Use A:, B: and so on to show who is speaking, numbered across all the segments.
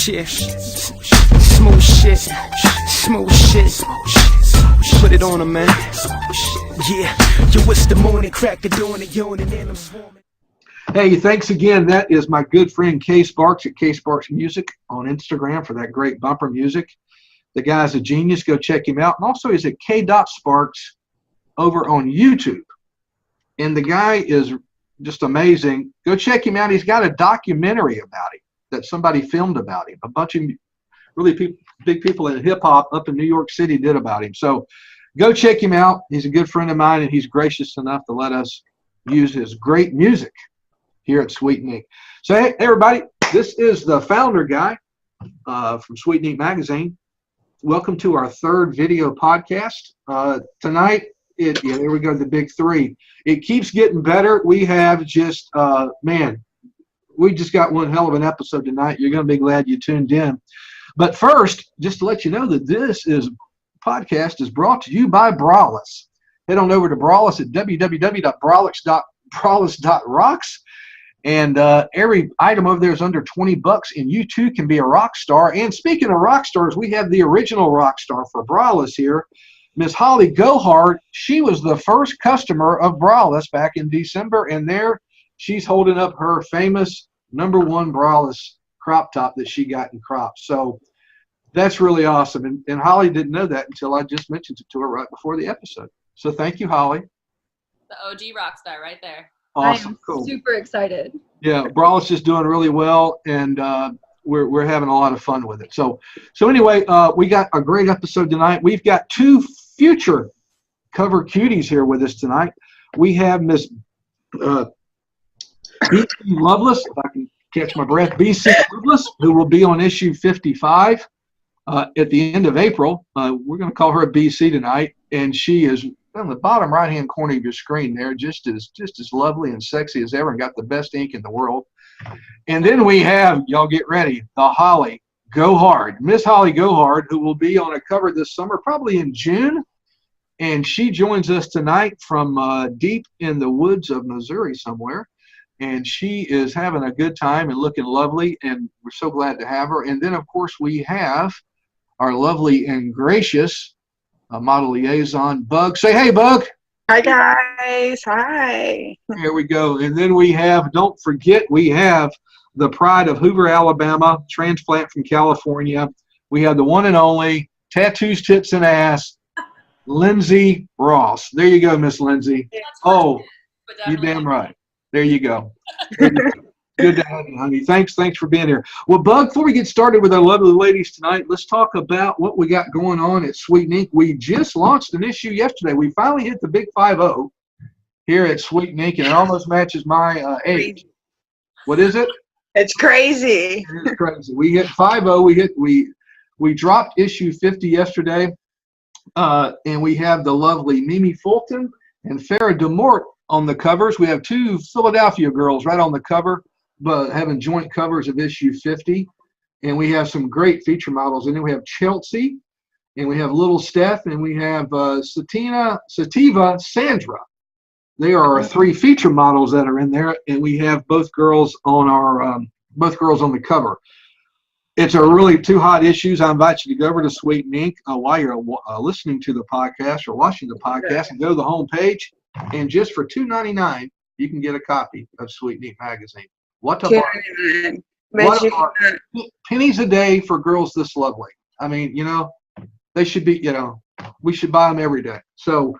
A: shit, smooth shit, smooth shit. Put it on 'em, man. Yeah, yo, it's the morning cracker doing it, yawning and I'm swarming.
B: Hey, thanks again. That is my good friend K Sparks at K Sparks Music on Instagram for that great bumper music. The guy's a genius. Go check him out. And also he's at K. Sparks over on YouTube. And the guy is just amazing. Go check him out. He's got a documentary about him that somebody filmed about him. A bunch of really big people in hip-hop up in New York City did about him. So go check him out. He's a good friend of mine, and he's gracious enough to let us use his great music here at Sweet and Ink. So, hey, everybody, this is the founder guy from Sweet and Ink Magazine. Welcome to our third video podcast. Tonight, there we go, the big three. It keeps getting better. We have just, we just got one hell of an episode tonight. You're going to be glad you tuned in. But first, just to let you know that this podcast is brought to you by Braless. Head on over to Braless at www.braless.rocks. And every item over there is under $20, and you too can be a rock star. And speaking of rock stars, we have the original rock star for Braless here, Miss Holly GoHard. She was the first customer of Braless back in December, and there she's holding up her famous #1 Braless crop top that she got in crops. So that's really awesome. And Holly didn't know that until I just mentioned it to her right before the episode. So thank you, Holly.
C: The OG rock star right there.
B: Awesome.
D: I am
B: cool.
D: super excited.
B: Yeah, Braless is doing really well, and we're having a lot of fun with it. So anyway, we got a great episode tonight. We've got two future cover cuties here with us tonight. We have Miss BC Loveless, if I can catch my breath, BC Loveless, who will be on issue 55 at the end of April. We're going to call her a BC tonight, and she is on the bottom right-hand corner of your screen there, just as lovely and sexy as ever, and got the best ink in the world. And then we have, y'all get ready, the Holly GoHard, Miss Holly GoHard, who will be on a cover this summer, probably in June. And she joins us tonight from deep in the woods of Missouri somewhere. And she is having a good time and looking lovely, and we're so glad to have her. And then, of course, we have our lovely and gracious model liaison, Bug. Say hey, Bug.
E: Hi, guys. Hi.
B: Here we go. And then we have, don't forget, we have the pride of Hoover, Alabama, transplant from California. We have the one and only tattoos, tits, and ass, Linzy Ross. There you go, Miss Linzy. Oh, you're damn right. There you go. Good to have you, honey. Thanks for being here. Well, Bug, before we get started with our lovely ladies tonight, let's talk about what we got going on at Sweet and Ink. We just launched an issue yesterday. We finally hit the big 50 here at Sweet and Ink, and it almost matches my age. What is it?
E: It's crazy.
B: It's crazy. We hit 50. We dropped issue 50 yesterday, and we have the lovely Mimi Fulton and Farrah DeMort on the covers. We have two Philadelphia girls right on the cover, but having joint covers of issue 50. And we have some great feature models. And then we have Chelsea, and we have Little Steph, and we have Sativa Sandra. They are our three feature models that are in there, and we have both girls on our both on the cover. It's a really two hot issues. I invite you to go over to Sweet and Ink while you're listening to the podcast or watching the podcast, and go to the home page. And just for $2.99, you can get a copy of Sweet and Ink Magazine. What a pennies a day for girls this lovely. I mean, they should be, we should buy them every day. So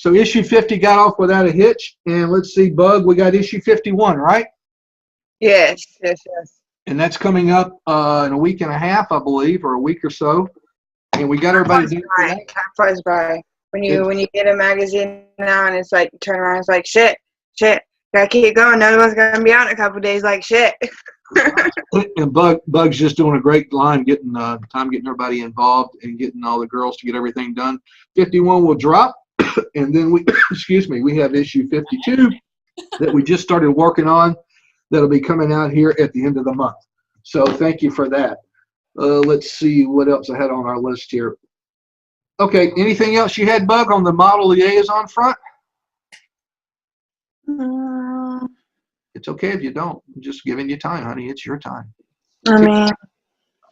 B: issue 50 got off without a hitch. And let's see, Bug, we got issue 51, right?
E: Yes.
B: And that's coming up in a week and a half, I believe, or a week or so. And we got everybody doing
E: Time flies by. When you get a magazine now and it's like, you turn around, it's like, shit, gotta keep going. Another one's gonna be out in a couple days, like shit.
B: And Bug's just doing a great line, getting everybody involved and getting all the girls to get everything done. 51 will drop, and then we have issue 52 that we just started working on. That'll be coming out here at the end of the month. So thank you for that. Let's see what else I had on our list here. Okay, anything else you had, Bug, on the model liaison front? It's okay if you don't. I'm just giving you time, honey. It's your time.
E: I mean,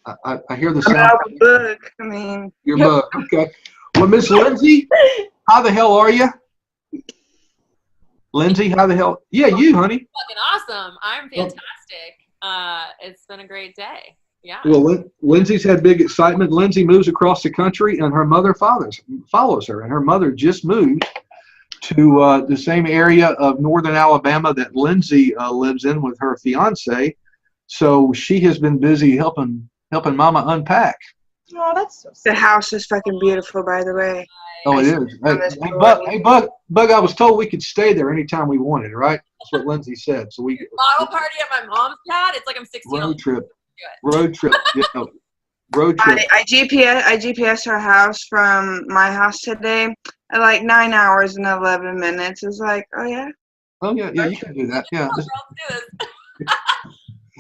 B: I hear the
E: I'm
B: sound.
E: out of the book. I mean,
B: Your bug. Okay. Well, Miss Lindsay, how the hell are you? Lindsay, how the hell? Yeah, you, honey.
C: Fucking awesome. I'm fantastic. It's been a great day. Yeah.
B: Well, Lindsay's had big excitement. Lindsay moves across the country, and her mother follows her. And her mother just moved to the same area of northern Alabama that Lindsay lives in with her fiance. So she has been busy helping Mama unpack.
E: oh, that's so sad. The house is fucking beautiful, by the way.
B: Oh, it is. Hey, Bug, I was told we could stay there anytime we wanted, right? That's what Lindsay said. So we
C: Bottle party at my mom's pad. It's like I'm 16.
B: road trip. Road trip. Yeah, road trip.
E: I GPS our house from my house today at like 9 hours and 11 minutes. It's like, oh yeah.
B: Oh yeah, you can do that. Yeah.
C: Let's do this.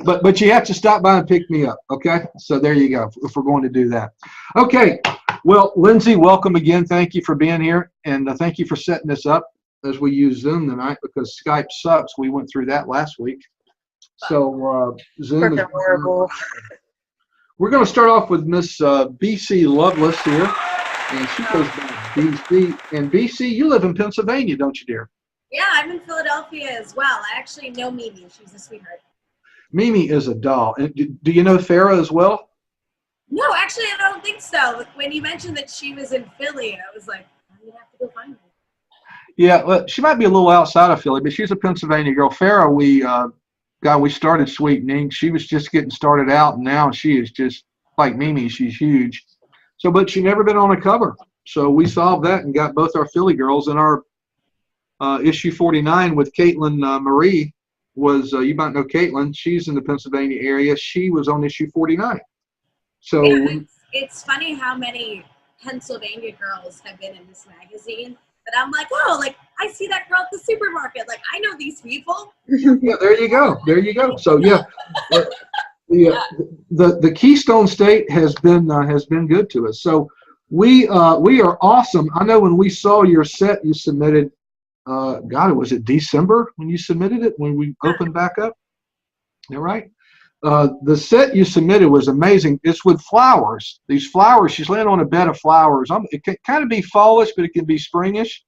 B: But you have to stop by and pick me up, okay? So there you go, if we're going to do that. Okay, well, Lindsay, welcome again. Thank you for being here, and thank you for setting this up as we use Zoom tonight because Skype sucks. We went through that last week. So Zoom is
E: horrible.
B: We're going to start off with Miss BC Loveless here, and she goes by BC. And BC, you live in Pennsylvania, don't you, dear?
D: Yeah, I'm in Philadelphia as well. I actually know Mimi. She's a sweetheart.
B: Mimi is a doll. And do you know Farah as well?
D: No, actually, I don't think so. When you mentioned that she was in Philly, I was like, I'm going to have to go find her.
B: Yeah, well, she might be a little outside of Philly, but she's a Pennsylvania girl. Farah, we started Sweet and Ink. She was just getting started out, and now she is just like Mimi. She's huge. So, but she never been on a cover. So we solved that and got both our Philly girls in our issue 49 with Caitlin Marie. Was you might know Caitlin? She's in the Pennsylvania area. She was on issue 49. So
D: yeah, it's funny how many Pennsylvania girls have been in this magazine. But I'm like, oh, like I see that girl at the supermarket. Like I know these people.
B: Yeah, there you go. There you go. So yeah, the Keystone State has been good to us. So we are awesome. I know when we saw your set you submitted. God, was it December when you submitted it, when we opened back up? All right. The set you submitted was amazing. It's with flowers. These flowers, she's laying on a bed of flowers. It can kind of be fallish, but it can be springish.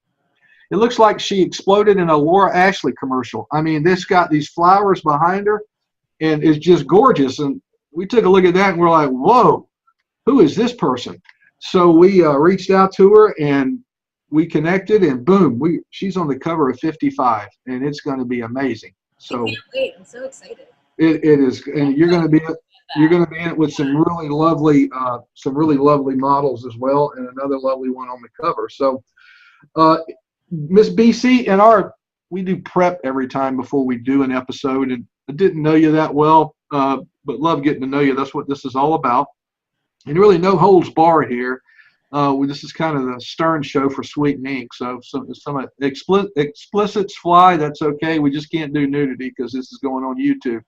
B: It looks like she exploded in a Laura Ashley commercial. I mean, this got these flowers behind her, and it's just gorgeous. And we took a look at that, and we're like, whoa, who is this person? So we reached out to her, and we connected, and boom, she's on the cover of 55, and it's going to be amazing. So
D: I can't wait. I'm so excited.
B: It is, and you're going to be in it with some really lovely models as well, and another lovely one on the cover. So, Miss BC, we do prep every time before we do an episode, and I didn't know you that well, but love getting to know you. That's what this is all about, and really no holds barred here. This is kind of the stern show for Sweet and Ink. So some explicits fly. That's okay. We just can't do nudity because this is going on YouTube.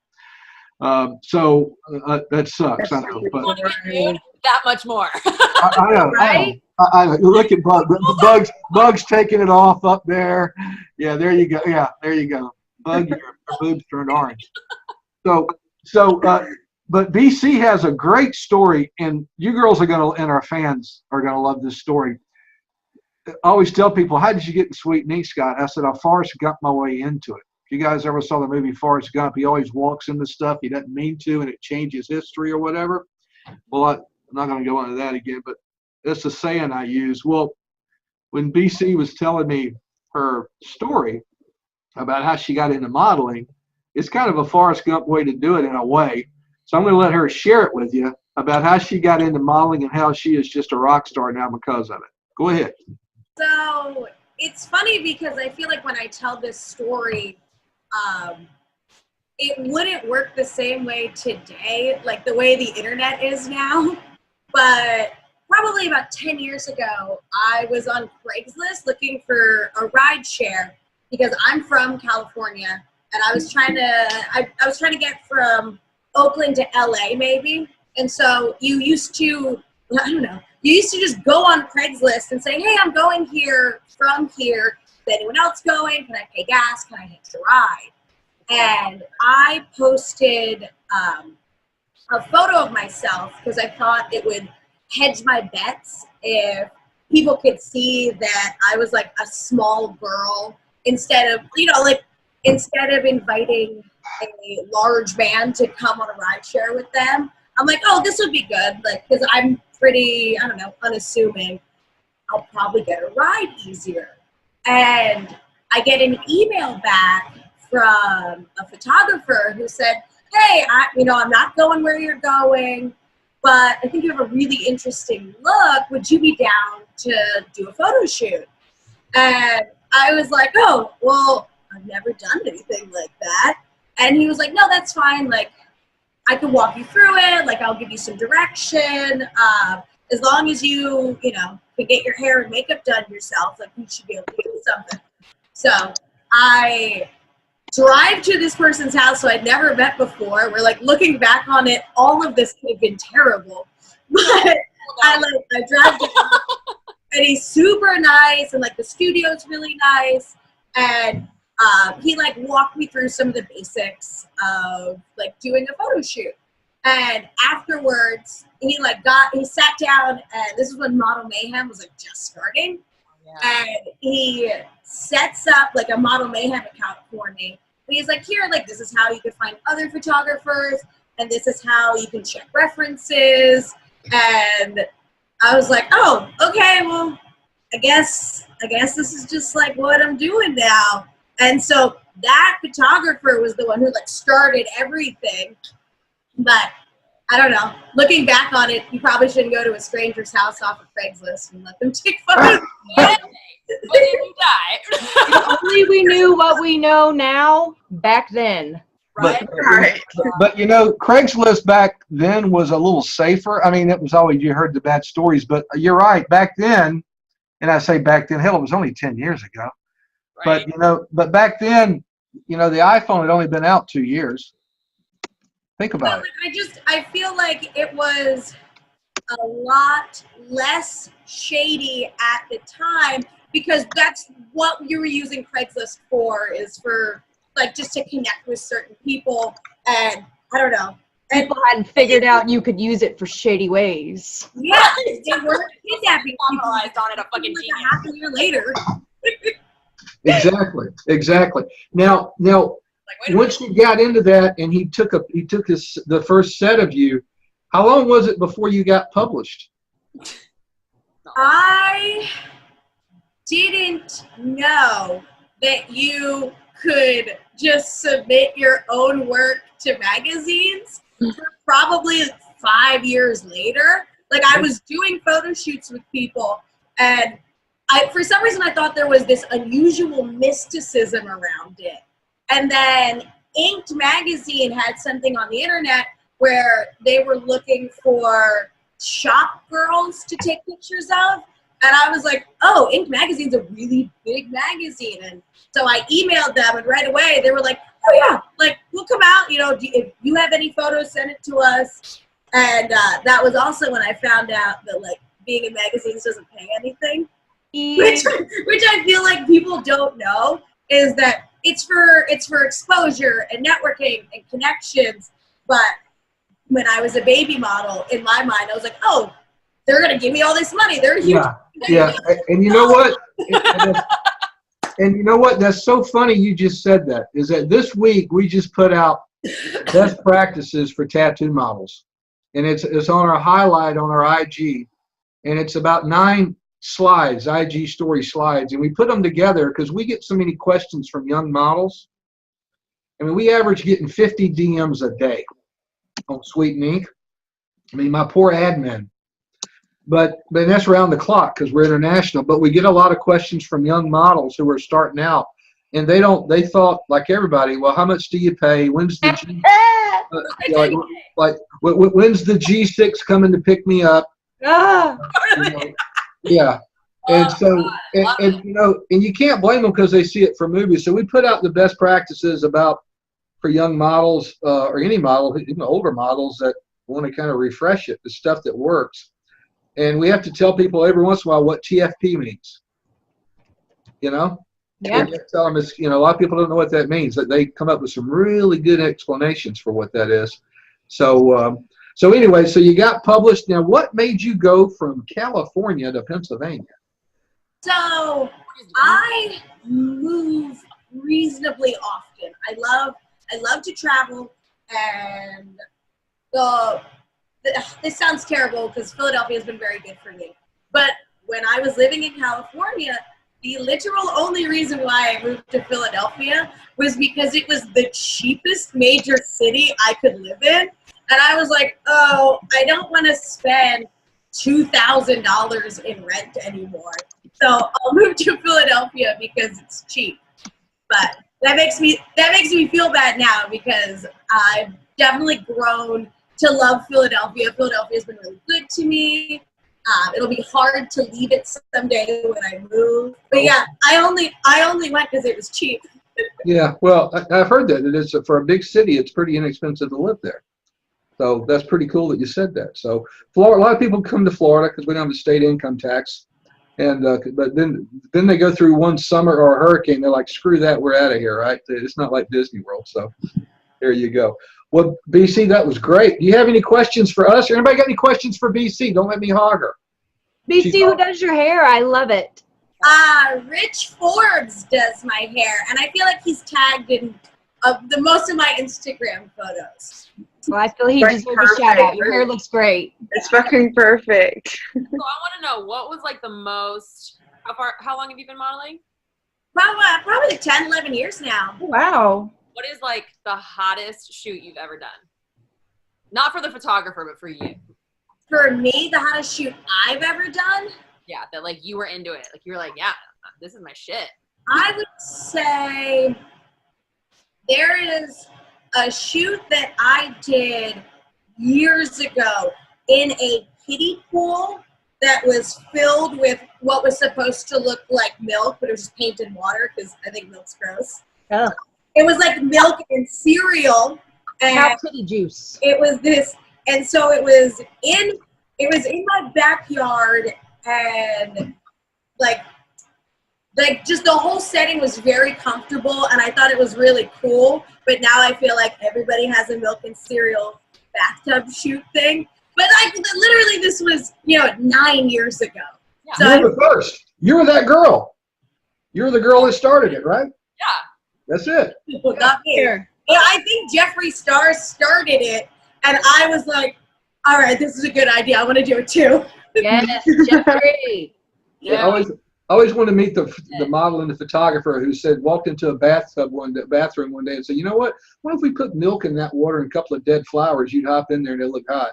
B: That sucks. I know, but
C: that much more.
B: I know.
D: Right?
B: I know. Look at Bug's taking it off up there. Yeah, there you go. Yeah, there you go. Bug, your boobs turned orange. But BC has a great story, and you girls and our fans are gonna love this story. I always tell people, how did you get in Sweet and Ink, Scott? I said, I Forrest Gump my way into it. If you guys ever saw the movie Forrest Gump, he always walks into stuff he doesn't mean to, and it changes history or whatever. Well, I'm not gonna go into that again, but that's a saying I use. Well, when BC was telling me her story about how she got into modeling, it's kind of a Forrest Gump way to do it in a way. So I'm going to let her share it with you about how she got into modeling and how she is just a rock star now because of it. Go ahead.
D: So it's funny because I feel like when I tell this story, it wouldn't work the same way today, like the way the internet is now. But probably about 10 years ago, I was on Craigslist looking for a ride share because I'm from California, and I was trying to get from Oakland to LA maybe. And so you used to just go on Craigslist and say, hey, I'm going here from here. Is anyone else going? Can I pay gas? Can I hitch a ride? And I posted a photo of myself because I thought it would hedge my bets if people could see that I was like a small girl instead of, instead of inviting a large man to come on a ride share with them. I'm like, oh, this would be good. Like, because I'm pretty, I don't know, unassuming. I'll probably get a ride easier. And I get an email back from a photographer who said, hey, I'm not going where you're going, but I think you have a really interesting look. Would you be down to do a photo shoot? And I was like, oh, well, I've never done anything like that. And he was like, no, that's fine. Like, I can walk you through it. Like, I'll give you some direction. As long as you, can get your hair and makeup done yourself, like, you should be able to do something. So I drive to this person's house who I'd never met before. We're like looking back on it, all of this could have been terrible. But I drive to him, and he's super nice, and like the studio's really nice. And he like walked me through some of the basics of like doing a photo shoot. And afterwards, he sat down, and this is when Model Mayhem was like just starting. Yeah. And he sets up like a Model Mayhem account for me. And he's like, here, like, this is how you can find other photographers, and this is how you can check references. And I was like, oh, okay, well, I guess this is just like what I'm doing now. And so that photographer was the one who like started everything. But I don't know. Looking back on it, you probably shouldn't go to a stranger's house off of Craigslist and let them take photos.
C: But then you die.
F: If only we knew what we know now back then.
C: Right?
B: But Craigslist back then was a little safer. I mean, it was always, you heard the bad stories, but you're right. Back then, and I say back then, hell, it was only 10 years ago.
C: Right.
B: But back then, the iPhone had only been out 2 years. Think about it.
D: I feel like it was a lot less shady at the time because that's what you were using Craigslist for, is for like just to connect with certain people. And I don't know.
F: People hadn't figured out you could use it for shady ways.
D: Yeah, they weren't kidnapping people
C: On it, a fucking
D: like a half a year later.
B: Exactly. Now, once you got into that, and he took the first set of you, how long was it before you got published?
D: I didn't know that you could just submit your own work to magazines for probably 5 years later. Like, I was doing photo shoots with people, and for some reason I thought there was this unusual mysticism around it. And then Inked magazine had something on the internet where they were looking for shop girls to take pictures of. And I was like, oh, Inked magazine's a really big magazine. And so I emailed them, and right away they were like, oh yeah, like, we'll come out, if you have any photos, send it to us. And that was also when I found out that like being in magazines doesn't pay anything. Which I feel like people don't know is that it's for exposure and networking and connections. But when I was a baby model, in my mind, I was like, oh, they're gonna give me all this money. They're huge.
B: Yeah. And you know what? And you know what? That's so funny you just said that. Is that this week we just put out best practices for tattoo models, and it's on our highlight on our IG, and it's about 9 slides, IG story slides, and we put them together because we get so many questions from young models. I mean, we average getting 50 DMs a day on Sweet and Ink. I mean, my poor admin. But that's around the clock because we're international. But we get a lot of questions from young models who are starting out, and they thought like everybody, well, how much do you pay? When's the when's the G6 coming to pick me up? Yeah. And so, and you can't blame them because they see it from movies. So we put out the best practices for young models or any model, even older models that want to kind of refresh it, the stuff that works. And we have to tell people every once in a while what TFP means. Yeah. And tell them it's, a lot of people don't know what that means. That they come up with some really good explanations for what that is. So So anyway, so you got published. Now, what made you go from California to Pennsylvania?
D: So I move reasonably often. I love to travel, and this sounds terrible because Philadelphia has been very good for me. But when I was living in California, the literal only reason why I moved to Philadelphia was because it was the cheapest major city I could live in. And I was like, oh, I don't want to spend $2,000 in rent anymore. So I'll move to Philadelphia because it's cheap. But that makes me feel bad now because I've definitely grown to love Philadelphia. Philadelphia's been really good to me. It'll be hard to leave it someday when I move. But yeah, I only went because it was cheap.
B: Yeah, well, I've heard that. It is for a big city, it's pretty inexpensive to live there. So that's pretty cool that you said that. So Florida, a lot of people come to Florida because we don't have a state income tax. And but then they go through one summer or a hurricane. They're like, screw that, we're out of here, right? It's not like Disney World. So there you go. Well, BC, that was great. Do you have any questions for us? Or anybody got any questions for BC? Don't let me hog her.
F: BC, who does your hair? I love it.
D: Rich Forbes does my hair, and I feel like he's tagged in the most of my Instagram photos.
F: Well, I feel he deserves a shout out. Your hair looks great.
E: It's fucking perfect.
C: So I want to know, what was like the most, how long have you been modeling?
D: Probably like 10, 11 years now.
F: Wow.
C: What is like the hottest shoot you've ever done? Not for the photographer, but for you.
D: For me, the hottest shoot I've ever done?
C: Yeah, that like you were into it. Like you were like, yeah, this is my shit.
D: I would say there is a shoot that I did years ago in a kiddie pool that was filled with what was supposed to look like milk, but it was just painted water because I think milk's gross.
F: Oh.
D: It was like milk and cereal. And
F: Cow kitty juice.
D: it was this, and so it was in my backyard, and like just the whole setting was very comfortable, and I thought it was really cool. But now I feel like everybody has a milk and cereal bathtub shoot thing. But like literally, this was 9 years ago.
C: Yeah.
D: So
B: You were the first. You were that girl. You were the girl that started it, right?
C: Yeah.
B: That's it.
D: people got me.
F: Here.
D: Yeah, I think Jeffree Star started it, and I was like, all right, this is a good idea. I want to do it too.
F: Yes, Jeffree.
C: Yeah.
B: I always want to meet the model and the photographer who walked into a bathroom one day and said, you know what if we put milk in that water and a couple of dead flowers, you'd hop in there and it'll look hot.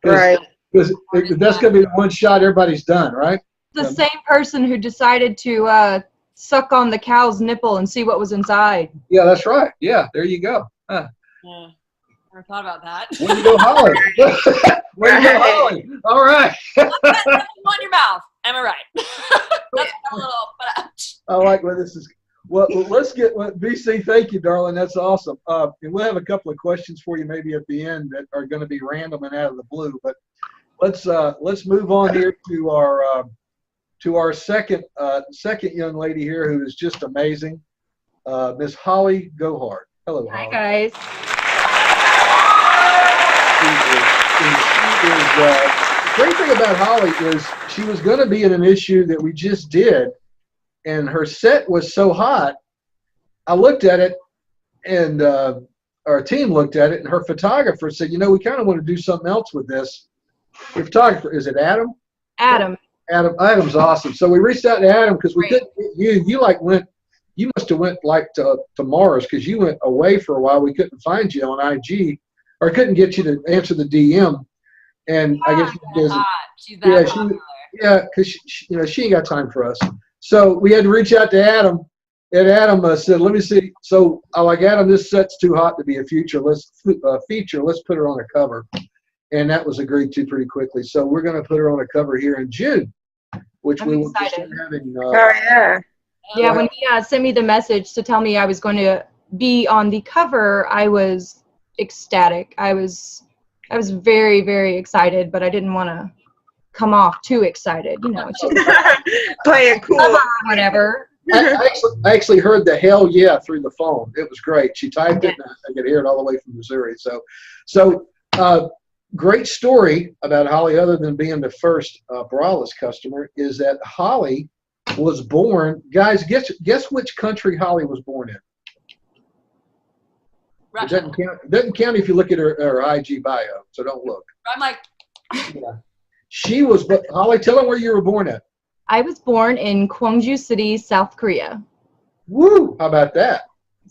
E: Right.
B: Because that's going to be the one shot everybody's done, right?
F: The same person who decided to suck on the cow's nipple and see what was inside.
B: Yeah, that's right. Yeah, there you go. Huh.
C: Yeah. Never thought about that.
B: Way to go, Holly. Way to go, Holly. All right.
C: Put that on your mouth. Am I right? That's a little, but
B: I like where this is. Well, let's get BC. Thank you, darling. That's awesome. And we'll have a couple of questions for you maybe at the end that are going to be random and out of the blue. But let's move on here to our second young lady here who is just amazing, Miss Holly GoHard. Hello, Holly.
F: Hi, guys.
B: The great thing about Holly is she was going to be in an issue that we just did, and her set was so hot. I looked at it, and our team looked at it, and her photographer said, we kind of want to do something else with this. Your photographer, is it Adam?
F: Adam.
B: Adam's awesome. So we reached out to Adam because we couldn't. You must have went like to Mars because you went away for a while. We couldn't find you on IG, or couldn't get you to answer the DM. And I guess
C: she's that popular.
B: because she ain't got time for us. So we had to reach out to Adam, and Adam said, "Let me see." So I like, Adam, this set's too hot to be a feature. Let's put her on a cover, and that was agreed to pretty quickly. So we're going to put her on a cover here in June, which
F: I'm
B: we will be
F: excited.
B: having.
E: Oh yeah.
F: Yeah, when he sent me the message to tell me I was going to be on the cover, I was ecstatic. I was very, very excited, but I didn't want to come off too excited. It's just
E: Play it cool.
F: cover or whatever.
B: I actually heard the hell yeah through the phone. It was great. She typed it, and I could hear it all the way from Missouri. So great story about Holly, other than being the first braless customer, is that Holly was born. Guys, guess which country Holly was born in?
C: Russia.
B: It doesn't count if you look at her IG bio, so don't look.
C: I'm like,
B: Yeah. Holly, tell them where you were born at.
F: I was born in Gwangju City, South Korea.
B: Woo! How about that?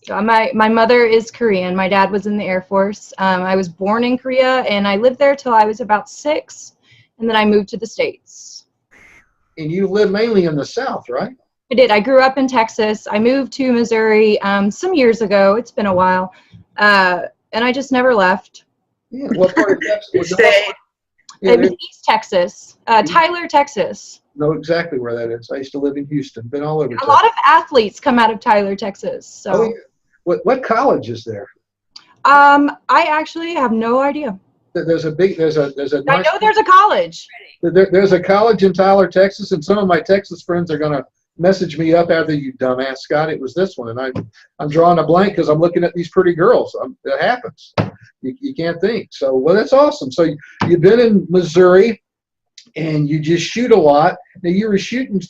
F: So my mother is Korean. My dad was in the Air Force. I was born in Korea, and I lived there till I was about 6, and then I moved to the States.
B: And you live mainly in the South, right?
F: I did. I grew up in Texas. I moved to Missouri some years ago. It's been a while, and I just never left.
B: Yeah. What part of Texas?
E: You stayed.
F: It was East Texas, Tyler, Texas.
B: Know exactly where that is. I used to live in Houston. Been all over.
F: A lot of athletes come out of Tyler, Texas. So.
B: Oh, yeah. What college is there?
F: I actually have no idea.
B: There's a
F: I know there's a college.
B: There's a college in Tyler, Texas, and some of my Texas friends are gonna message me up after, you dumbass Scott, it was this one, and I'm drawing a blank because I'm looking at these pretty girls. It happens. You can't think. So, well, that's awesome. So you've been in Missouri, and you just shoot a lot. Now you were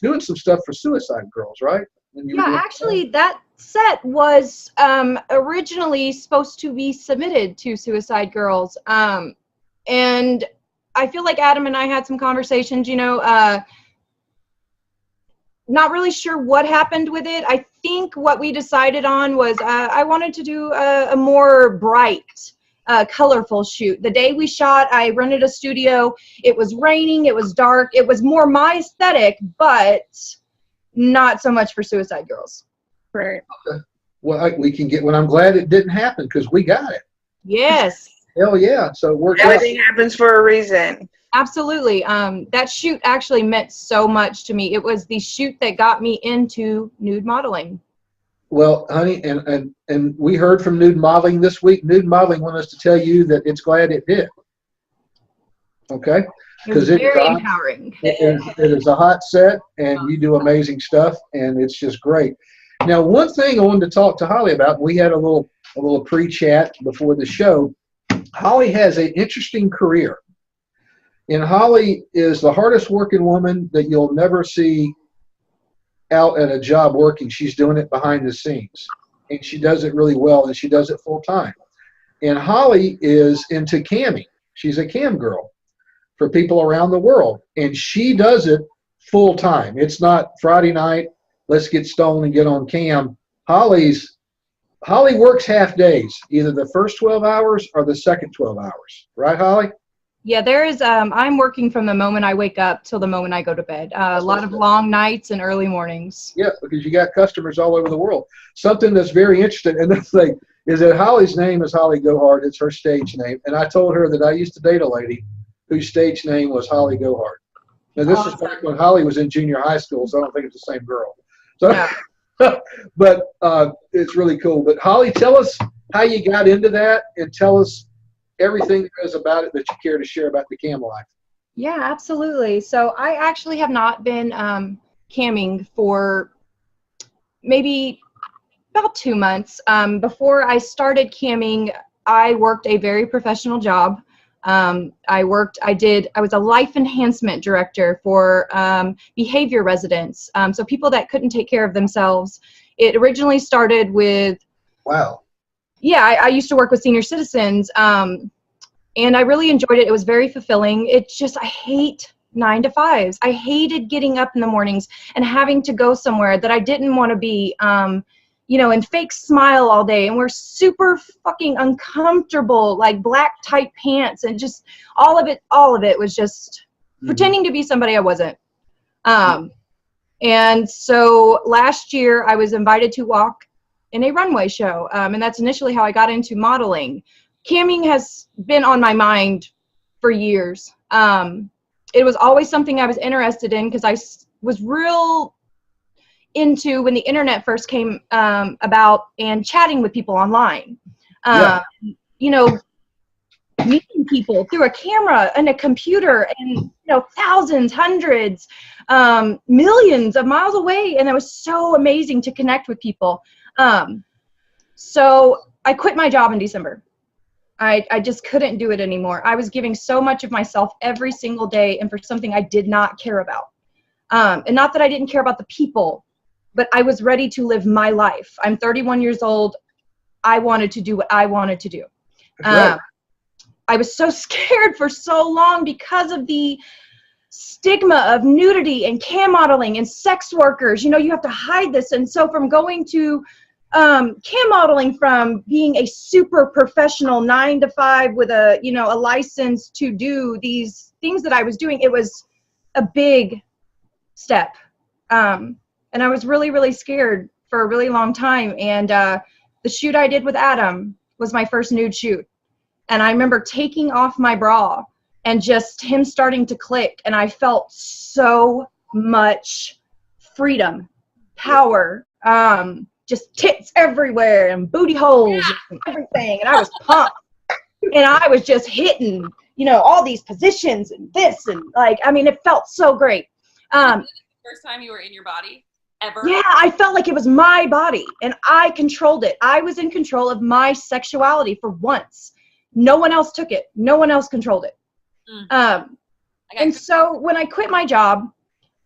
B: doing some stuff for Suicide Girls, right?
F: Yeah, actually, that set was originally supposed to be submitted to Suicide Girls, and I feel like Adam and I had some conversations. Not really sure what happened with it. I think what we decided on was I wanted to do a more bright, colorful shoot. The day we shot, I rented a studio. It was raining. It was dark. It was more my aesthetic, but not so much for Suicide Girls.
E: Right.
B: Okay. Well, we can get. Well, I'm glad it didn't happen because we got it.
F: Yes.
B: Hell yeah! So it worked out.
E: Everything happens for a reason.
F: Absolutely. That shoot actually meant so much to me. It was the shoot that got me into nude modeling.
B: Well, honey, and we heard from Nude Modeling this week. Nude Modeling wanted us to tell you that it's glad it did. Okay?
F: It was very empowering.
B: It is a hot set, and you do amazing stuff, and it's just great. Now, one thing I wanted to talk to Holly about, we had a little pre-chat before the show. Holly has an interesting career. And Holly is the hardest working woman that you'll never see out at a job working. She's doing it behind the scenes, and she does it really well, and she does it full time. And Holly is into camming. She's a cam girl for people around the world, and she does it full time. It's not Friday night, let's get stoned and get on cam. Holly works half days, either the first 12 hours or the second 12 hours. Right, Holly?
F: Yeah, there is. I'm working from the moment I wake up till the moment I go to bed. A lot of long nights and early mornings.
B: Yeah, because you got customers all over the world. Something that's very interesting, and the thing is that Holly's name is Holly GoHard. It's her stage name. And I told her that I used to date a lady whose stage name was Holly GoHard. Now, this is back when Holly was in junior high school, so I don't think it's the same girl. So, yeah. But it's really cool. But Holly, tell us how you got into that, and tell us everything there is about it that you care to share about the cam life.
F: Yeah, absolutely. So I actually have not been camming for maybe about 2 months. Before I started camming, I worked a very professional job. I was a life enhancement director for behavior residents. So people that couldn't take care of themselves. It originally started with,
B: wow.
F: Yeah, I used to work with senior citizens, and I really enjoyed it. It was very fulfilling. It's just, I hate 9 to 5s. I hated getting up in the mornings and having to go somewhere that I didn't want to be, and fake smile all day, and wear super fucking uncomfortable, like black tight pants, and just all of it was just pretending to be somebody I wasn't. And so last year I was invited to walk in a runway show, and that's initially how I got into modeling. Camming has been on my mind for years. It was always something I was interested in because I was real into when the internet first came about and chatting with people online. Meeting people through a camera and a computer and, thousands, hundreds, millions of miles away. And it was so amazing to connect with people. So I quit my job in December. I just couldn't do it anymore. I was giving so much of myself every single day, and for something I did not care about. And not that I didn't care about the people, but I was ready to live my life. I'm 31 years old. I wanted to do what I wanted to do.
B: Right.
F: I was so scared for so long because of the stigma of nudity and cam modeling and sex workers. You know, you have to hide this. And so from going to cam modeling, from being a super professional 9 to 5 with a, you know, a license to do these things that I was doing, it was a big step. And I was really, really scared for a really long time. And the shoot I did with Adam was my first nude shoot. And I remember taking off my bra and just him starting to click. And I felt so much freedom, power, just tits everywhere and booty holes and everything. And I was pumped. And I was just hitting, you know, all these positions and this. And like, I mean, it felt so great.
C: First time you were in your body ever?
F: Yeah, I felt like it was my body and I controlled it. I was in control of my sexuality for once. No one else took it. No one else controlled it. And so when I quit my job,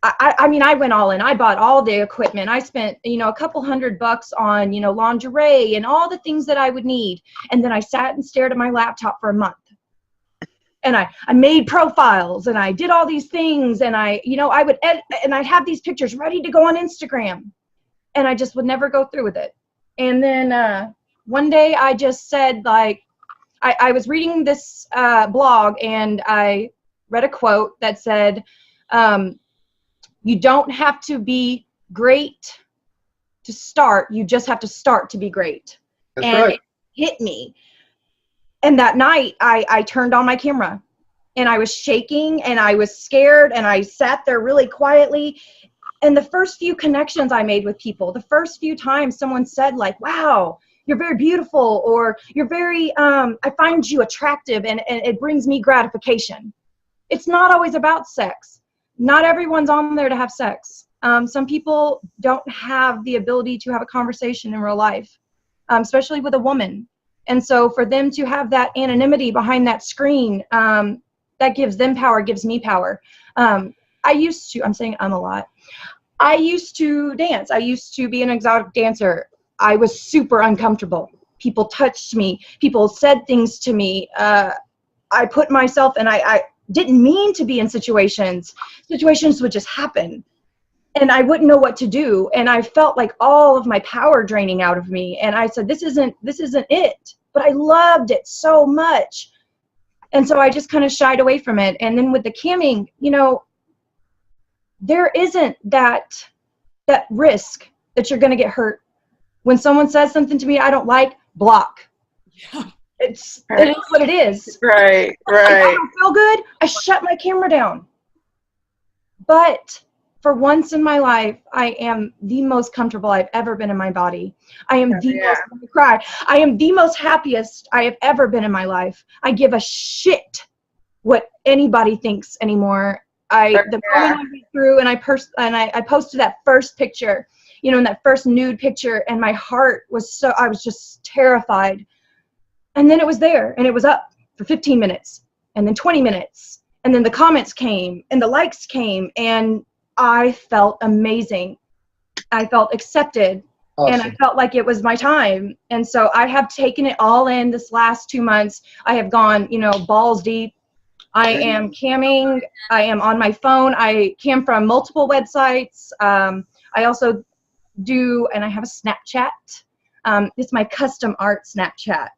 F: I mean, I went all in. I bought all the equipment. I spent, you know, a couple $100 on, you know, lingerie and all the things that I would need. And then I sat and stared at my laptop for a month. And I made profiles and I did all these things, and I, you know, I would edit, and I'd have these pictures ready to go on Instagram, and I just would never go through with it. And then one day I just said, like, I was reading this blog, and I read a quote that said, you don't have to be great to start. You just have to start to be great.
B: That's
F: and
B: right.
F: It hit me. And that night I turned on my camera, and I was shaking and I was scared, and I sat there really quietly. And the first few connections I made with people, the first few times someone said, like, wow, you're very beautiful, or you're very, I find you attractive, and it brings me gratification. It's not always about sex. Not everyone's on there to have sex. Some people don't have the ability to have a conversation in real life, especially with a woman. And so for them to have that anonymity behind that screen, that gives them power, gives me power. I'm saying a lot. I used to dance. I used to be an exotic dancer. I was super uncomfortable. People touched me. People said things to me. I put myself, and I didn't mean to be in situations. Situations would just happen. And I wouldn't know what to do. And I felt like all of my power draining out of me. And I said, this isn't it. But I loved it so much. And so I just kind of shied away from it. And then with the camming, you know, there isn't that risk that you're going to get hurt. When someone says something to me I don't like, block.
C: Yeah.
F: It is what it is.
E: Right,
F: If I
E: right.
F: don't feel good, I shut my camera down. But for once in my life, I am the most comfortable I've ever been in my body. I am I am the most happiest I have ever been in my life. I give a shit what anybody thinks anymore. The moment I went through and I posted that first picture, you know, in that first nude picture, and my heart was I was just terrified. And then it was there, and it was up for 15 minutes, and then 20 minutes, and then the comments came, and the likes came, and I felt amazing. I felt accepted.
B: Awesome.
F: And I felt like it was my time. And so I have taken it all in this last 2 months. I have gone, you know, balls deep. I am camming. I am on my phone. I cam from multiple websites. I also do, and I have a Snapchat. It's my custom art Snapchat.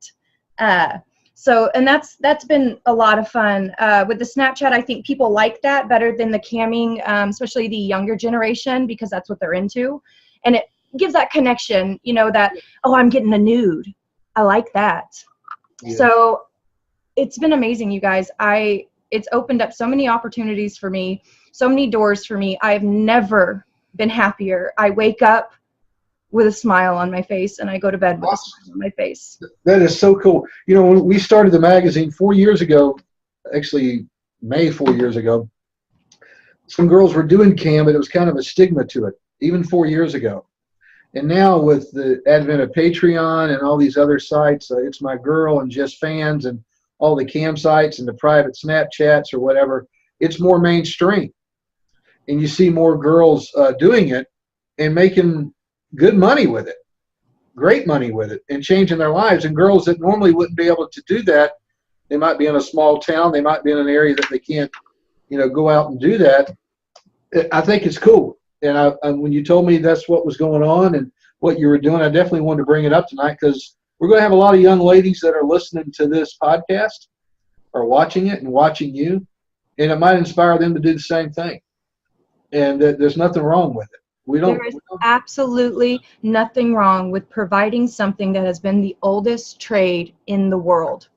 F: And that's been a lot of fun. With the Snapchat, I think people like that better than the camming, especially the younger generation, because that's what they're into. And it gives that connection, you know, that, oh, I'm getting a nude. I like that. Yeah. So it's been amazing, you guys. It's opened up so many opportunities for me, so many doors for me. I've never been happier. I wake up with a smile on my face, and I go to bed with a smile on my face.
B: That is so cool. You know, when we started the magazine 4 years ago, actually May 4 years ago, some girls were doing cam, but it was kind of a stigma to it, even 4 years ago. And now with the advent of Patreon and all these other sites, It's My Girl and Just Fans and all the cam sites and the private Snapchats or whatever, it's more mainstream. And you see more girls doing it and making good money with it, great money with it, and changing their lives. And girls that normally wouldn't be able to do that, they might be in a small town, they might be in an area that they can't, go out and do that. I think it's cool. And when you told me that's what was going on and what you were doing, I definitely wanted to bring it up tonight because we're going to have a lot of young ladies that are listening to this podcast or watching it and watching you, and it might inspire them to do the same thing. And there's nothing wrong with it.
F: There is absolutely nothing wrong with providing something that has been the oldest trade in the world.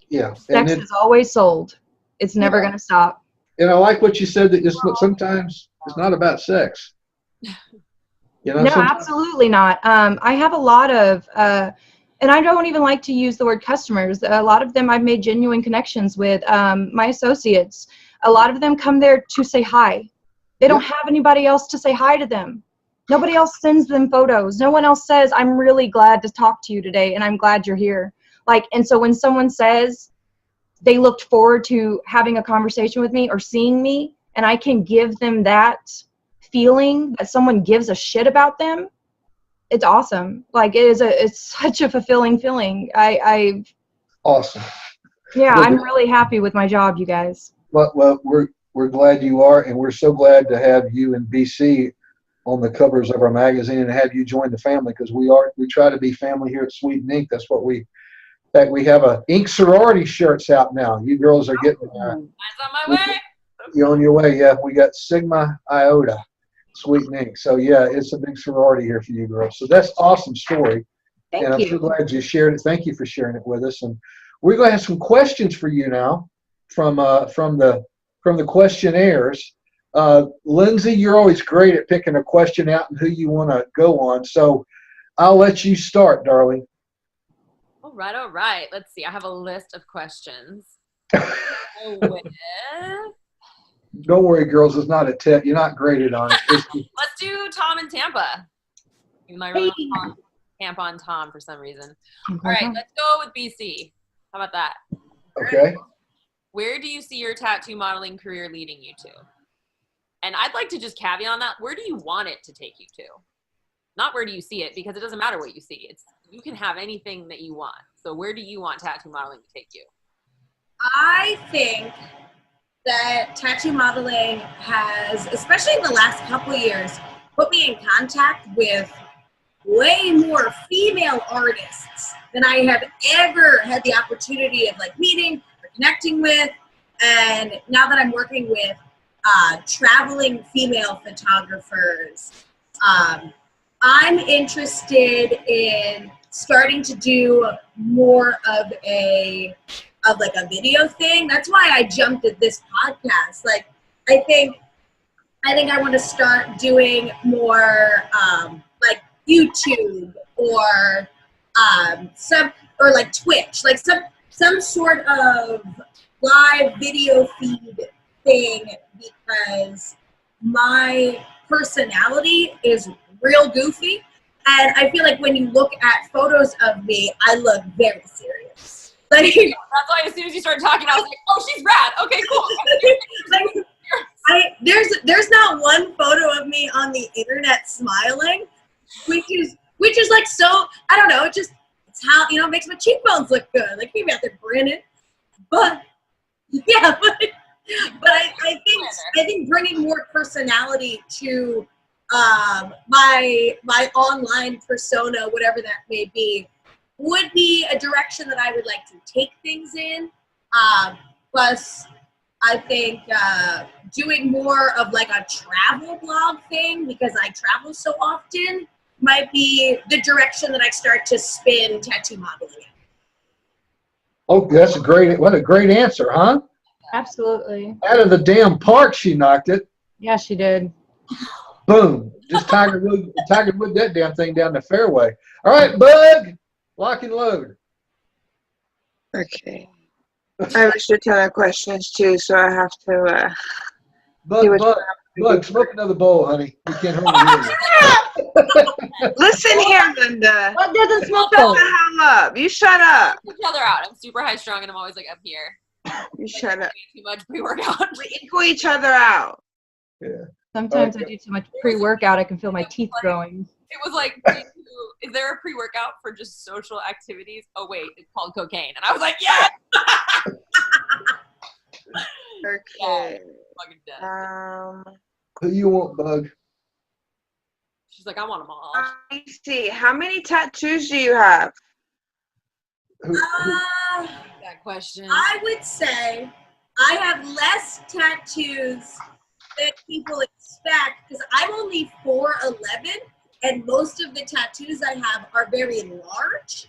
B: Yeah.
F: Sex is always sold. It's never going to stop.
B: And I like what you said that sometimes it's not about sex.
F: No, absolutely not. I have a lot of, and I don't even like to use the word customers. A lot of them I've made genuine connections with. My associates, a lot of them come there to say hi. They don't have anybody else to say hi to them. Nobody else sends them photos. No one else says, I'm really glad to talk to you today and I'm glad you're here. And so when someone says they looked forward to having a conversation with me or seeing me, and I can give them that feeling that someone gives a shit about them, it's awesome. It's such a fulfilling feeling.
B: Awesome.
F: Yeah, I'm really happy with my job, you guys.
B: Well, we're glad you are, and we're so glad to have you and BC on the covers of our magazine and have you join the family, because we try to be family here at Sweet Ink. That's what in fact, we have a Ink sorority shirts out now. You girls are getting
C: Mine's on my way.
B: You on your way? Yeah, we got Sigma Iota, Sweet Ink. So yeah, it's a big sorority here for you girls. So that's awesome story.
F: Thank
B: I'm
F: you.
B: so glad you shared it. Thank you for sharing it with us. And we're going to have some questions for you now from the questionnaires. Lindsay, you're always great at picking a question out and who you want to go on. So I'll let you start, darling.
C: All right. Let's see. I have a list of questions.
B: Don't worry, girls. It's not a test. You're not graded on it.
C: Let's do Tom in Tampa. You might really want camp on Tom for some reason. All right, let's go with BC. How about that?
B: Okay.
C: Where do you see your tattoo modeling career leading you to? And I'd like to just caveat on that. Where do you want it to take you to? Not where do you see it, because it doesn't matter what you see. You can have anything that you want. So where do you want tattoo modeling to take you?
D: I think that tattoo modeling has, especially in the last couple of years, put me in contact with way more female artists than I have ever had the opportunity of meeting or connecting with. And now that I'm working with traveling female photographers, I'm interested in starting to do more of a video thing. That's why I jumped at this podcast. I think I want to start doing more YouTube or Twitch, some sort of live video feed thing, because my personality is real goofy, and I feel like when you look at photos of me, I look very serious. That's
C: why as soon as you started talking, I was like, "Oh, she's rad. Okay, cool."
D: There's not one photo of me on the internet smiling, which is so, I don't know. It's how it makes my cheekbones look good. Maybe out there grinning, but yeah, but I think bringing more personality to my online persona, whatever that may be, would be a direction that I would like to take things in. Plus, I think doing more of a travel blog thing, because I travel so often, might be the direction that I start to spin tattoo modeling in.
B: Oh, that's what a great answer, huh?
F: Absolutely.
B: Out of the damn park, she knocked it.
F: Yeah, she did.
B: Boom. Just Tiger Wood that damn thing down the fairway. All right, Bug, lock and load.
E: Okay. I have a shit ton of questions too, so I have to
B: Bug, smoke another bowl, honey. We can't hold you.
E: Listen here, Linda.
F: What doesn't smoke
E: Shut
F: though?
E: the hell up. You shut up.
C: Each other out. I'm super high strung and I'm always like up here.
E: You shut up.
C: Too much pre-workout.
E: We equal each other out.
F: Sometimes I do too much pre-workout. I can feel my teeth growing.
C: It was like, is there a pre-workout for just social activities? Oh wait, it's called cocaine. And I was like, yes!
E: Okay.
C: Fucking dead.
B: Who you want, Bug?
C: She's like, I want them all.
E: Let me see. How many tattoos do you have?
C: That question.
D: I would say I have less tattoos than people expect because I'm only 4'11", and most of the tattoos I have are very large.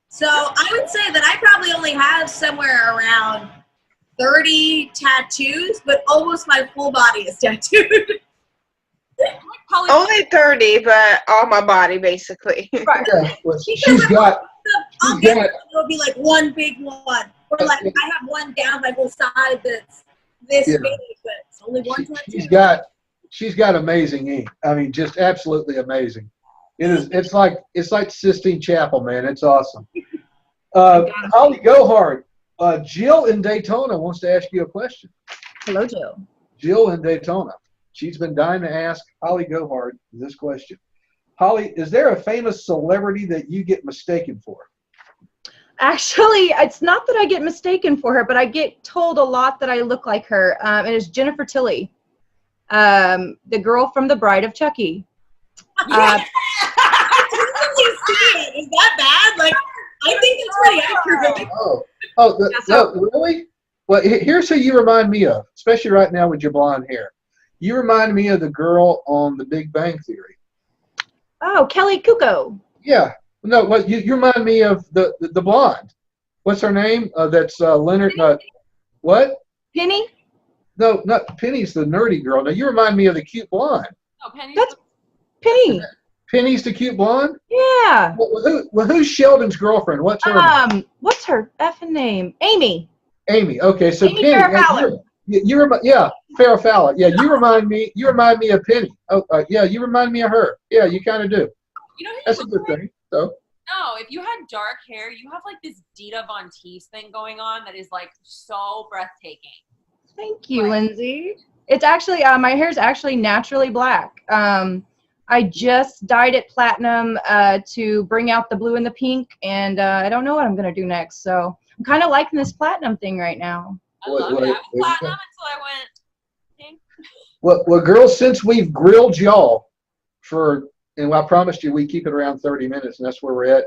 D: So I would say that I probably only have somewhere around 30 tattoos, but almost my full body is tattooed.
E: Only 30, but all my body, basically.
F: Right.
B: Yeah, well, she's got.
D: It'll be like one big one, or like I have one down my whole side that's this big, but it's only one tattoo.
B: She's got amazing ink. I mean, just absolutely amazing. It's like Sistine Chapel, man. It's awesome. Holly GoHard. Jill in Daytona wants to ask you a question.
F: Hello, Jill.
B: Jill in Daytona. She's been dying to ask Holly GoHard this question. Holly, is there a famous celebrity that you get mistaken for?
F: Actually, it's not that I get mistaken for her, but I get told a lot that I look like her. And it's Jennifer Tilly, the girl from The Bride of Chucky.
D: I totally see it. Is that bad? Like, I think it's pretty accurate.
B: No, really? Well, here's who you remind me of, especially right now with your blonde hair. You remind me of the girl on The Big Bang Theory.
F: Oh, Kelly Kuko.
B: Yeah. No, well, you remind me of the blonde. What's her name? That's Leonard. What?
F: Penny?
B: No, not Penny's the nerdy girl. No, you remind me of the cute blonde.
C: Oh, Penny.
F: That's Penny.
B: Penny's the cute blonde?
F: Yeah.
B: Well, who's Sheldon's girlfriend? What's her name?
F: What's her effing name? Amy.
B: Amy. Okay, so
F: Amy
B: Penny.
F: Farrah Fowler.
B: Farrah Fowler. Yeah, you remind me of Penny. Oh, yeah, you remind me of her. Yeah, you kind of do.
C: You know,
B: That's a good thing. So.
C: No, if you had dark hair, you have like this Dita Von Teese thing going on that is like so breathtaking.
F: Thank you, Lindsay. It's actually my hair is actually naturally black. I just dyed it platinum to bring out the blue and the pink, and I don't know what I'm gonna do next. So I'm kind of liking this platinum thing right now.
C: I love it. I was platinum until I went pink.
B: Well, girls, since we've grilled y'all and I promised you we keep it around 30 minutes, and that's where we're at.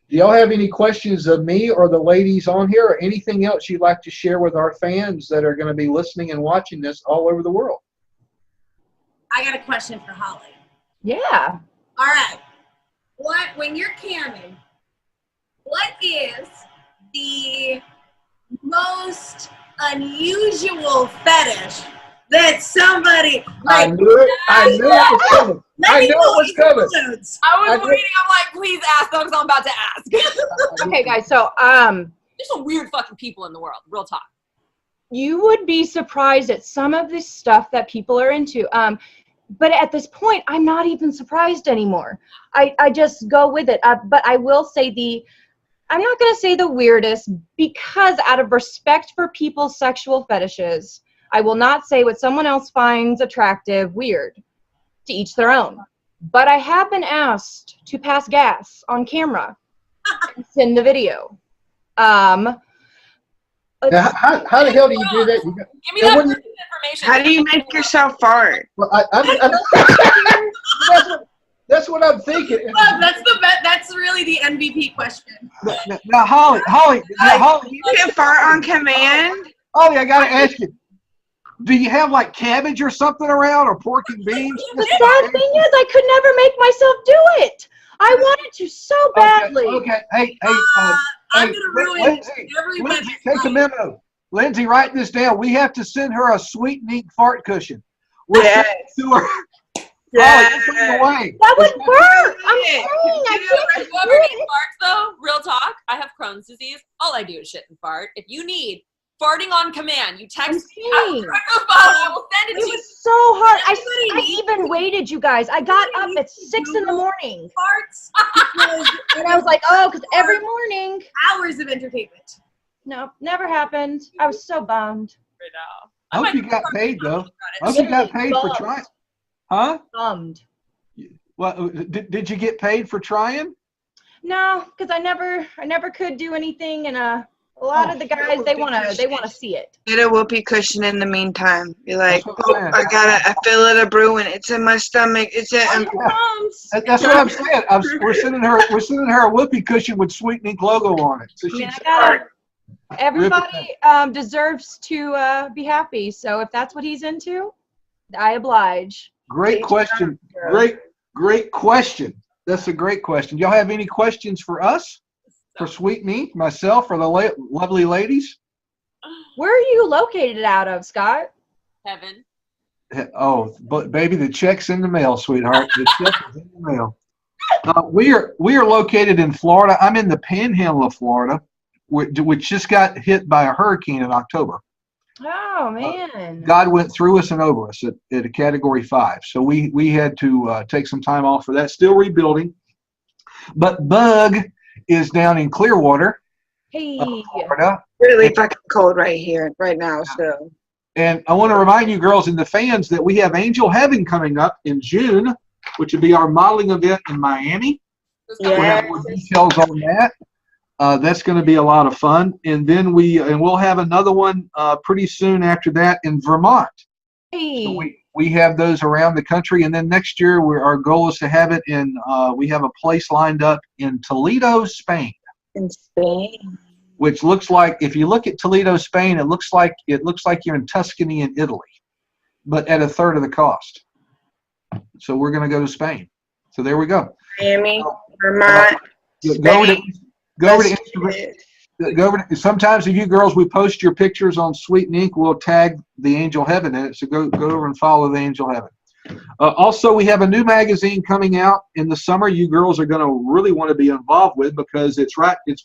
B: Do y'all have any questions of me or the ladies on here, or anything else you'd like to share with our fans that are going to be listening and watching this all over the world?
D: I got a question for Holly.
F: Yeah.
D: All right. When you're camming, what is the most unusual fetish that somebody
B: I knew it. I knew it was coming. I knew it was coming.
C: I was waiting. I'm like, please ask them because I'm about to ask.
F: Okay, guys. So
C: there's some weird fucking people in the world. Real talk.
F: You would be surprised at some of the stuff that people are into. But at this point, I'm not even surprised anymore. I just go with it. But I will say I'm not going to say the weirdest, because out of respect for people's sexual fetishes, I will not say what someone else finds attractive weird. To each their own. But I have been asked to pass gas on camera and send the video.
B: Now, how the hell do you do that?
C: Give me that information.
E: How do you make yourself fart?
B: Well, that's what I'm thinking.
D: That's really the MVP question.
B: Now, Holly,
E: You can fart on command?
B: Holly, I got to ask you. Do you have like cabbage or something around, or pork and beans?
F: The sad thing is, I could never make myself do it. I wanted to so badly.
B: Okay. Hey,
D: I'm gonna ruin everybody's
B: Lindsay, take a
D: life.
B: memo. Lindsay, write this down. We have to send her a sweet and ink fart cushion. We'll
E: Yes.
B: send it to her.
E: Yes.
B: Holly, put it away.
F: That would work. I'm saying I can't
C: Whoever needs farts though, real talk, I have Crohn's disease. All I do is shit and fart. If you need farting on command. You text me,
F: I'm saying.
C: I will send it
F: It
C: to you.
F: was so hard.
D: Everybody
F: I even waited, you guys. I got up at 6 in the morning.
D: Farts because
F: And I was like, oh, because every morning.
D: hours of entertainment.
F: No, never happened. I was so bummed.
C: Right now.
B: I hope you got paid, though. I hope you got paid for trying. Huh?
F: Bummed.
B: Well, did you get paid for trying?
F: No, because I never could do anything, and a lot of the guys they wanna see it.
E: Get a whoopee cushion in the meantime. You're like,
B: That's what I'm saying.
E: I feel it a brewing. It's in my stomach. It's in.
B: That's what I'm saying. We're sending her a whoopee cushion with Sweet Ink logo on it. So
F: Everybody deserves to be happy. So if that's what he's into, I oblige.
B: Great question. Great question. That's a great question. Y'all have any questions for us? For Sweet Ink, myself, or the lovely ladies?
F: Where are you located out of, Scott?
C: Heaven.
B: Oh, but baby, the check's in the mail, sweetheart. The check is in the mail. We are located in Florida. I'm in the Panhandle of Florida, which just got hit by a hurricane in October.
F: Oh man!
B: God went through us and over us at a Category 5, so we had to take some time off for that. Still rebuilding, but Bug is down in Clearwater, Florida.
E: Really fucking cold right here, right now. So.
B: And I want to remind you girls and the fans that we have Angel Heaven coming up in June, which will be our modeling event in Miami. We'll have more details on that. That's going to be a lot of fun. And then we'll have another one pretty soon after that in Vermont.
F: Hey.
B: So we have those around the country. And then next year, our goal is to have it in, we have a place lined up in Toledo, Spain.
E: In Spain.
B: Which looks like, if you look at Toledo, Spain, it looks like you're in Tuscany in Italy, but at a third of the cost. So we're going to go to Spain. So there we go.
E: Miami, Vermont,
B: sometimes if you girls, we post your pictures on Sweet Ink, we'll tag the Angel Heaven in it. So go over and follow the Angel Heaven. Also, we have a new magazine coming out in the summer. You girls are going to really want to be involved with because it's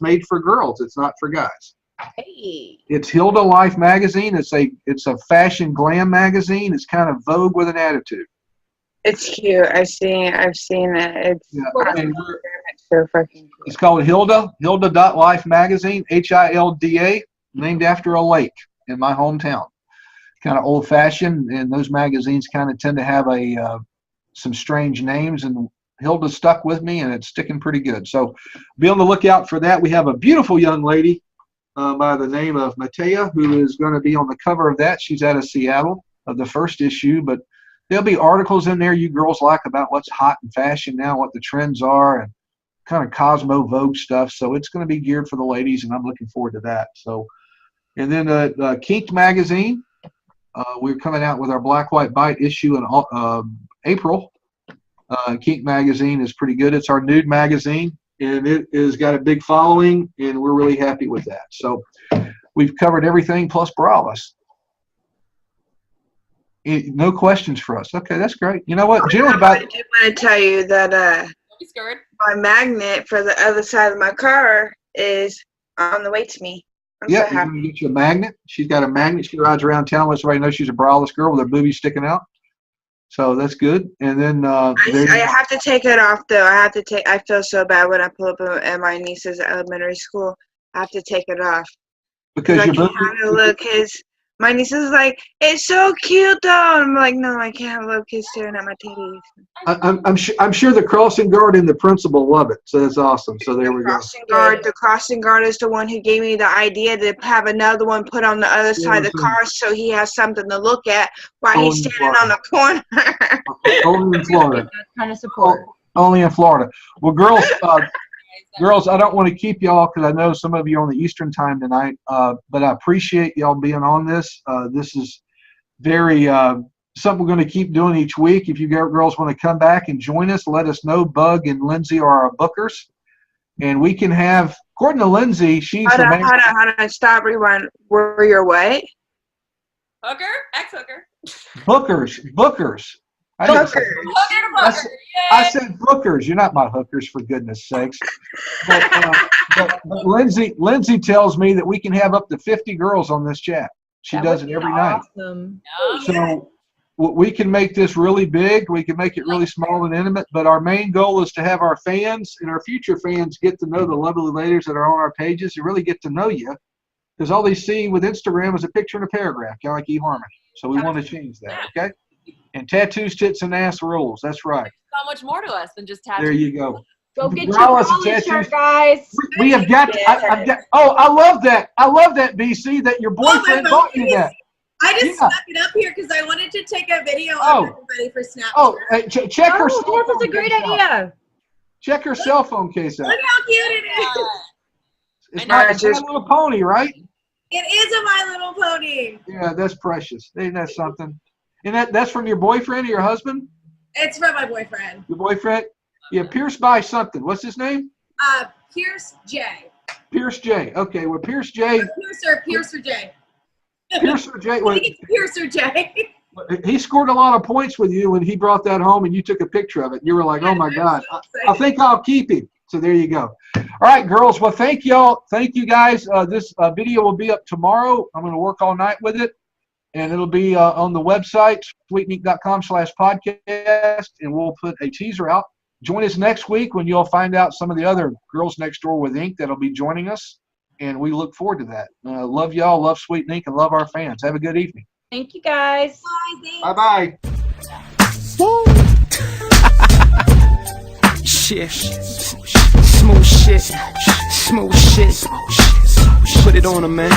B: made for girls. It's not for guys.
F: Hey.
B: It's Hilda Life magazine. It's a fashion glam magazine. It's kind of Vogue with an attitude.
E: It's cute. I've seen it. It's so fucking cute.
B: It's called Hilda.Life magazine, HILDA, named after a lake in my hometown. Kind of old-fashioned, and those magazines kind of tend to have some strange names, and Hilda stuck with me, and it's sticking pretty good. So be on the lookout for that. We have a beautiful young lady by the name of Matea who is going to be on the cover of that. She's out of Seattle, of the first issue, but there'll be articles in there you girls like about what's hot in fashion now, what the trends are, and kind of Cosmo Vogue stuff. So it's going to be geared for the ladies, and I'm looking forward to that. So, and then Kinked magazine. We're coming out with our Black White Bite issue in April. Kink magazine is pretty good. It's our nude magazine, and it has got a big following, and we're really happy with that. So we've covered everything plus braless. No questions for us. Okay, that's great. You know what? Generally,
E: I do want to tell you that my magnet for the other side of my car is on the way to me.
B: You're going to get you a magnet. She's got a magnet. She rides around town, lets everybody know she's a braless girl with her boobies sticking out. So that's good. And then
E: I have to take it off though. I feel so bad when I pull up at my niece's elementary school. I have to take it off
B: because
E: I can't have a little kids. My niece is like, it's so cute though. I'm like, no, I can't have little kids staring at my titties.
B: I'm sure the crossing guard and the principal love it. So that's awesome. So there we go.
E: The crossing guard is the one who gave me the idea to have another one put on the other side of the car so he has something to look at while he's standing on the corner.
B: Only in Florida.
F: That kind of support.
B: Only in Florida. Well, girls, I don't want to keep y'all because I know some of you are on the Eastern time tonight, but I appreciate y'all being on this. This is very something we're going to keep doing each week. If you girls want to come back and join us, let us know. Bug and Lindsay are our bookers. And we can have, according to Lindsay, she's
E: Hold on, stop, rewind. We're your what?
C: Hooker? Ex-hooker.
B: Bookers. I didn't say
E: Hookers.
C: Hooker to
B: That's-
C: Booker.
B: I
C: Yay.
B: said hookers. You're not my hookers, for goodness sakes. But Lindsay tells me that we can have up to 50 girls on this chat. She
F: That
B: does
F: would
B: it
F: be
B: every night.
F: awesome.
C: Yeah.
B: So we can make this really big. We can make it really small and intimate. But our main goal is to have our fans and our future fans get to know the lovely ladies that are on our pages and really get to know you. Because all they see with Instagram is a picture and a paragraph, kind of like eHarmony. So we want to change that, okay? And tattoos, tits, and ass rules. That's right.
C: So much more to us than just tattoos.
B: There you go.
F: Go get your
B: Draw us a
F: Raleigh
B: tattoo.
F: shirt, guys.
B: We have got. I've got. Oh, I love that. I love that, BC. That your boyfriend bought you that.
D: I just
B: Yeah.
D: stuck it up here because I wanted to take a video
B: Oh.
D: of everybody for Snapchat.
B: Oh, check her. cell
F: Oh, that's a
B: phone
F: great
B: case out.
F: idea.
B: Check her cell phone case out.
D: Look how cute it is.
B: It's
C: I
B: not
C: know.
B: it's My Little Pony, right?
D: It is a My Little Pony.
B: Yeah, that's precious. Ain't that something? And that's from your boyfriend or your husband?
D: It's from my boyfriend.
B: Your boyfriend? Yeah, Pierce by something. What's his name?
D: Pierce J.
B: Pierce J. Okay, well, Pierce J.
D: Piercer J.
B: Piercer J.
D: I
B: Well,
D: think it's Piercer J.
B: he scored a lot of points with you when he brought that home and you took a picture of it. You were like, oh my God, I think I'll keep him. So there you go. All right, girls. Well, thank y'all. Thank you guys. This video will be up tomorrow. I'm going to work all night with it. And it'll be on the website, sweetneek.com/podcast. And we'll put a teaser out. Join us next week when you'll find out some of the other Girls Next Door with Ink that'll be joining us. And we look forward to that. Love y'all. Love Sweet Ink and love our fans. Have a good evening.
F: Thank you, guys.
B: Bye-bye.
A: Woo! Shit. Smooth shit. Smooth shit. Put it on 'em, man.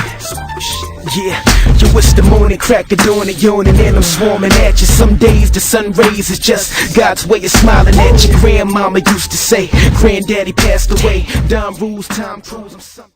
A: Yeah, yo, it's the morning crack of dawn and yawning and I'm swarming at you. Some days the sun rays is just God's way of smiling at you. Grandmama used to say, Granddaddy passed away. Don rules, Tom Cruise, I'm something.